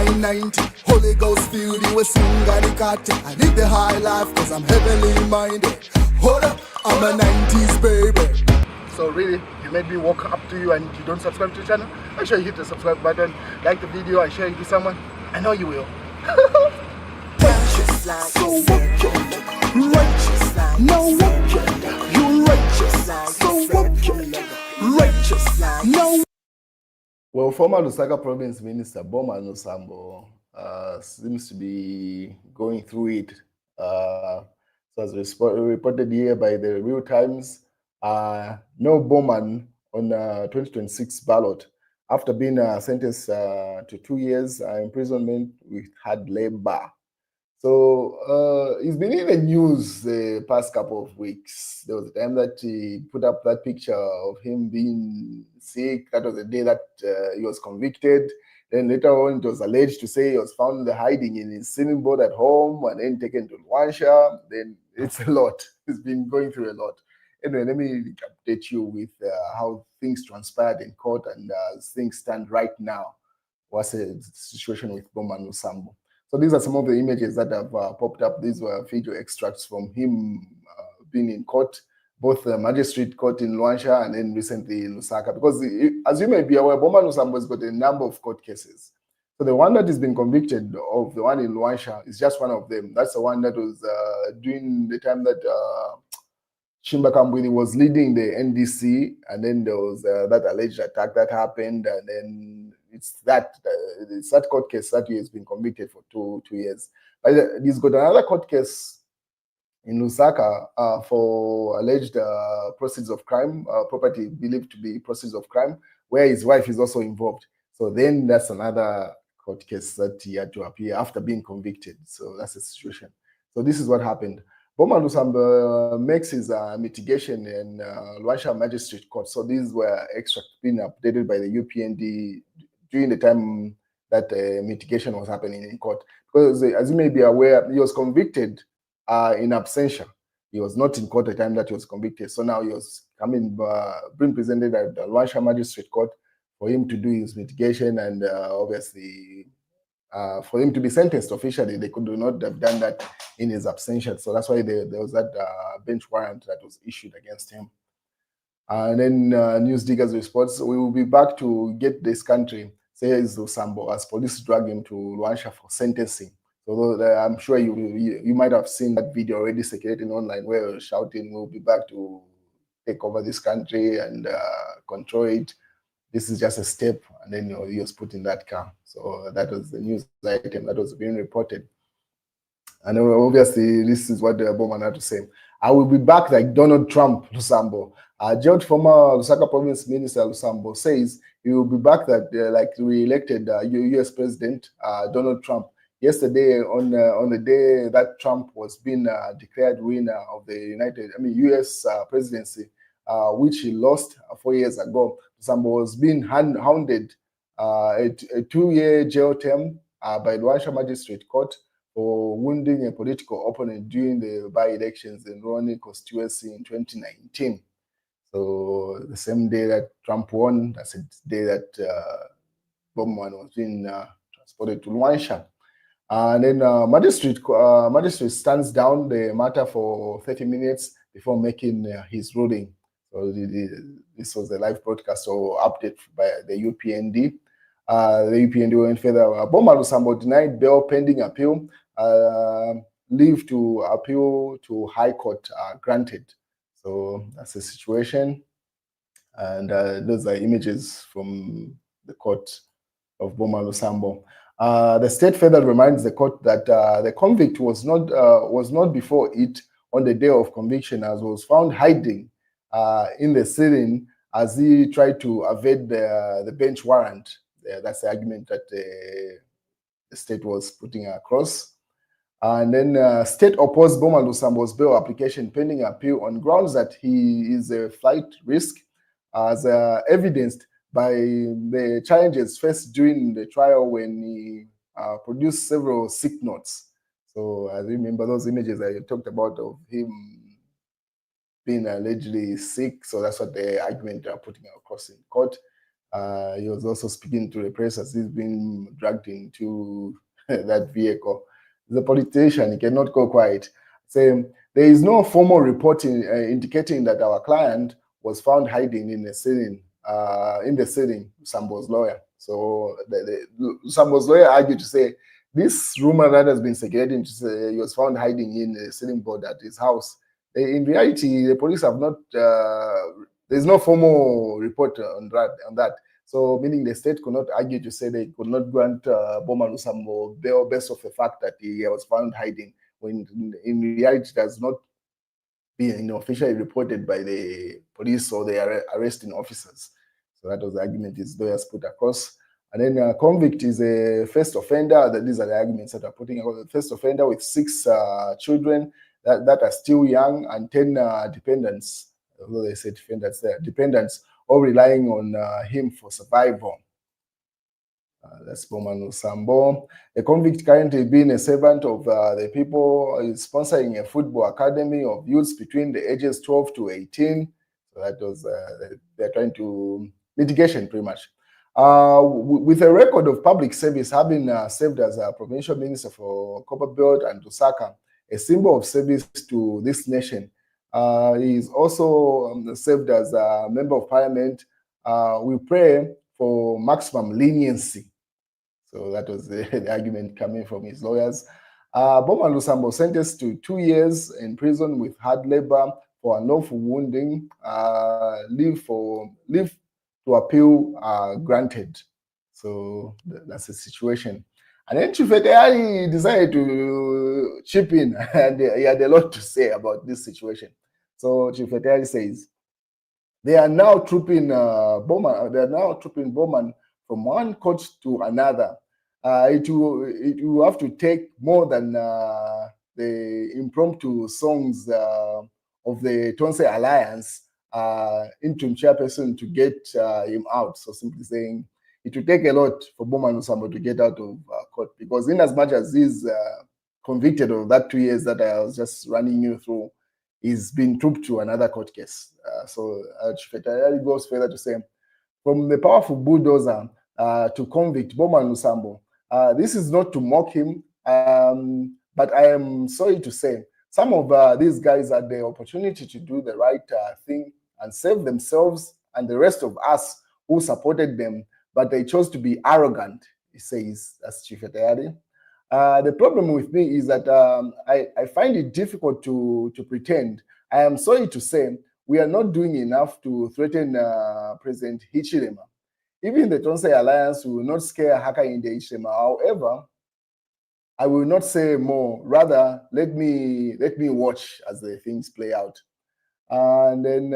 990, Holy Ghost filled, you will sing Ganikate. I live the high life cause I'm heavenly minded. Hold up, I'm a 90s baby. So really, you made me walk up to you and you don't subscribe to the channel? Make sure you hit the subscribe button, like the video and share it with someone. I know you will. Righteous, so wicked. Righteous, no wicked. You righteous, so wicked. Righteous, no. Well, former Lusaka Province Minister Bowman Lusambo seems to be going through it. So as reported here by the Real Times, no Bowman on 2026 ballot after being sentenced to 2 years imprisonment with hard labor. So he's been in the news the past couple of weeks. There was a time that he put up that picture of him being sick. That was the day that he was convicted. Then later on, it was alleged to say he was found hiding in his swimming board at home and then taken to Luansha. Then it's a lot. He's been going through a lot. Anyway, let me update you with how things transpired in court and as things stand right now. What's the situation with Bowman Lusambo? So these are some of the images that have popped up. These were video extracts from him being in court, both the magistrate court in Luansha and then recently in Lusaka. Because as you may be aware, Bowman Lusambo has got a number of court cases. So the one that has been convicted of, the one in Luansha, is just one of them. That's the one that was during the time that Shimba Kambwili was leading the NDC, and then there was that alleged attack that happened, and then it's that court case that he has been convicted for two years. But he's got another court case in Lusaka for alleged proceeds of crime, property believed to be proceeds of crime, where his wife is also involved. So then that's another court case that he had to appear after being convicted. So that's the situation. So this is what happened. Bowman Lusambo makes his mitigation in Luansha Magistrate Court. So these were extracts being updated by the UPND during the time that mitigation was happening in court. Because as you may be aware, he was convicted in absentia. He was not in court at the time that he was convicted. So now he was being presented at the Luansha Magistrate Court for him to do his mitigation and obviously for him to be sentenced officially. They could not have done that in his absentia. So that's why there was that bench warrant that was issued against him. And then News Diggers reports, we will be back to get this country, says Lusambo, as police drag him to Luansha for sentencing. So I'm sure you might have seen that video already circulating online where we're shouting, we'll be back to take over this country and control it. This is just a step, and then he was put in that car. So that was the news item that was being reported. And obviously, this is what Bowman had to say. I will be back like Donald Trump, Lusambo. Jailed former Lusaka Province Minister Lusambo says he will be back like re-elected U.S. President Donald Trump. Yesterday, on the day that Trump was being declared winner of the U.S. presidency, which he lost 4 years ago, Lusambo was being hounded a 2-year jail term by Luansha Magistrate Court for wounding a political opponent during the by-elections in Roni constituency in 2019. So the same day that Trump won, that's the day that Bowman was being transported to Luansha. And then magistrate stands down the matter for 30 minutes before making his ruling. So this was a live broadcast or update by the UPND. The UPND went further. Bowman Lusambo denied bail pending appeal. Leave to appeal to High Court granted. So that's the situation. And those are images from the court of Bowman Lusambo. The state further reminds the court that the convict was not before it on the day of conviction, as was found hiding in the ceiling as he tried to evade the bench warrant. That's the argument that the state was putting across. And then state opposed Bowman Lusambo's bail application pending appeal on grounds that he is a flight risk, as evidenced by the challenges faced during the trial when he produced several sick notes. So I remember those images I talked about of him being allegedly sick. So that's what the argument are putting across in court. He was also speaking to the press as he's been dragged into that vehicle. The politician, he cannot go quiet. Saying there is no formal reporting indicating that our client was found hiding in the ceiling, Lusambo's lawyer. So Lusambo's lawyer argued to say this rumor that has been circulating to say he was found hiding in the ceiling board at his house. In reality, the police have not. There's no formal report on that. So, meaning the state could not argue to say they could not grant Bowman Lusambo bail based off the fact that he was found hiding, when in reality it has not been officially reported by the police or the arresting officers. So that was the argument his lawyers put across. And then convict is a first offender. These are the arguments that are putting across. The first offender with 6 children that are still young, and 10 dependents, although they say defendants there, dependents, all relying on him for survival. That's Bowman Lusambo. A convict currently being a servant of the people, is sponsoring a football academy of youths between the ages 12 to 18. So that was, they're trying to, mitigation pretty much. With a record of public service, having served as a provincial minister for Copperbelt and Lusaka, a symbol of service to this nation. He's also served as a member of parliament. We pray for maximum leniency. So that was the argument coming from his lawyers. Bowman Lusambo sentenced to 2 years in prison with hard labor for unlawful wounding, leave to appeal granted. So that's the situation. And then Chief Etehari decided to chip in, and he had a lot to say about this situation. So Chief Etehari says, they are now trooping Bowman. They are now trooping Bowman from one court to another. It will have to take more than the impromptu songs of the Tonse Alliance interim chairperson to get him out. So simply saying, it will take a lot for Bowman Lusambo to get out of court, because in as much as he's convicted of that 2 years that I was just running you through, he's been trooped to another court case. So Chief Etehari goes further to say, from the powerful bulldozer to convict Bowman Lusambo, this is not to mock him, but I am sorry to say some of these guys had the opportunity to do the right thing and save themselves and the rest of us who supported them, but they chose to be arrogant, he says, as Chief Etehari. The problem with me is that I find it difficult to pretend. I am sorry to say we are not doing enough to threaten President Hichilema. Even the Tonse Alliance will not scare Hakainde Hichilema. However, I will not say more. Rather, let me watch as the things play out. And then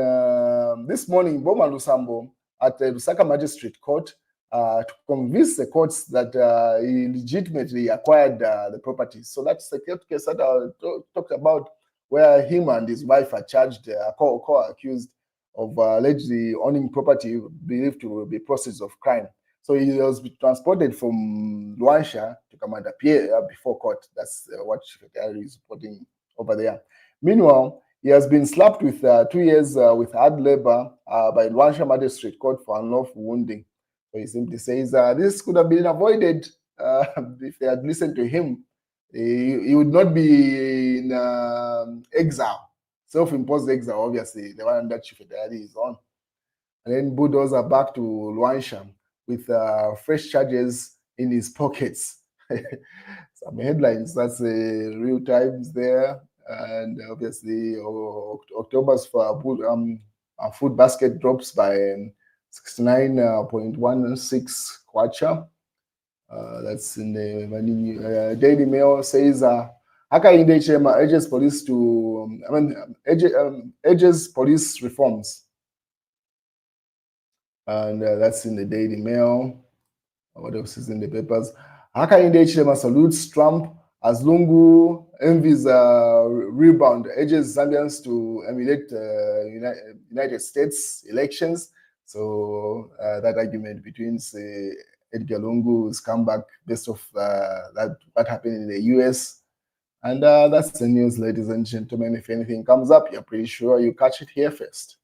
this morning, Bowman Lusambo at the Lusaka Magistrate Court to convince the courts that he legitimately acquired the property. So that's the case that I talked about, where him and his wife are charged, co-accused of allegedly owning property believed to be proceeds of crime. So he was transported from Luansha to come and appear before court. That's what Chief Etehari is reporting over there. Meanwhile, he has been slapped with 2 years with hard labor by Luansha Magistrate Court for unlawful wounding. So he simply says this could have been avoided if they had listened to him. He would not be in exile, self-imposed exile, obviously, the one that Chief Etehari is on. And then bulldozer back to Luansha with fresh charges in his pockets. Some headlines, that's real times there. And obviously, October's food basket drops by 69.16 kwacha. That's in the Daily Mail says Hakainde Hichilema urges police to urges police reforms, and that's in the Daily Mail. What else is in the papers? Hakainde Hichilema salutes Trump as Lungu envies rebound, urges Zambians to emulate United States elections. So that argument between Edgar Lungu's comeback based off what happened in the US. And that's the news, ladies and gentlemen. If anything comes up, you're pretty sure you catch it here first.